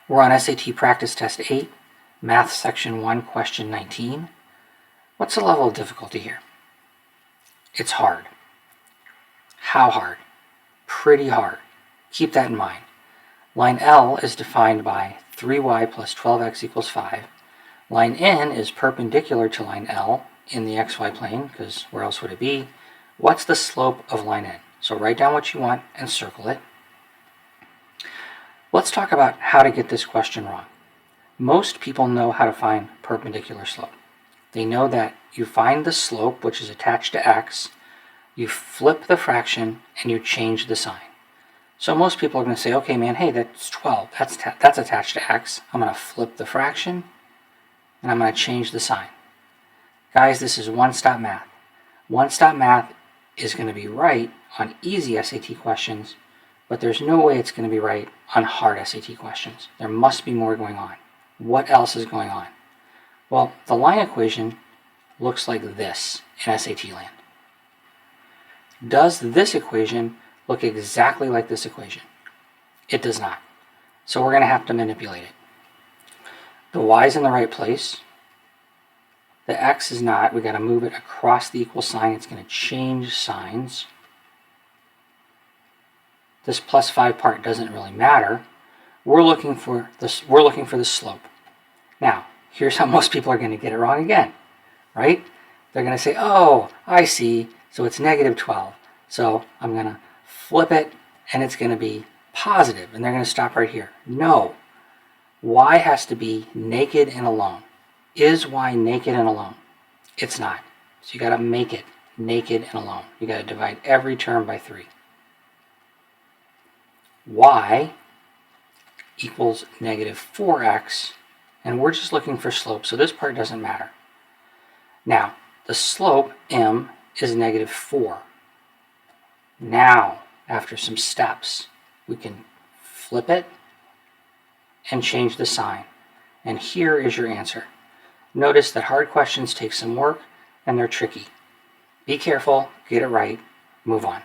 We're on SAT Practice Test 8, Math Section 1, Question 19. What's the level of difficulty here? It's hard. How hard? Pretty hard. Keep that in mind. Line L is defined by 3y plus 12x equals 5. Line N is perpendicular to line L in the xy plane, because where else would it be? What's the slope of line N? So write down what you want and circle it. Let's talk about how to get this question wrong. Most people know how to find perpendicular slope. They know that you find the slope, which is attached to x, you flip the fraction, and you change the sign. So most people are going to say, okay, man, hey, that's 12. That's attached to x. I'm going to flip the fraction, and I'm going to change the sign. Guys, this is one-stop math. One-stop math is going to be right on easy SAT questions, but there's no way it's going to be right on hard SAT questions. There must be more going on. What else is going on? Well, the line equation looks like this in SAT land. Does this equation look exactly like this equation? It does not. So we're going to have to manipulate it. The y is in the right place. The x is not. We've got to move it across the equal sign. It's going to change signs. This plus 5 part doesn't really matter. We're looking for the slope. Now, here's how most people are going to get it wrong again, right? They're going to say, oh, I see, so it's negative 12. So I'm going to flip it, and it's going to be positive, and they're going to stop right here. No, y has to be naked and alone. Is y naked and alone? It's not. So you got to make it naked and alone. You got to divide every term by 3. Y equals negative 4x, and we're just looking for slope, so this part doesn't matter. Now, the slope, m, is negative 4. Now, after some steps, we can flip it and change the sign. And here is your answer. Notice that hard questions take some work, and they're tricky. Be careful, get it right, move on.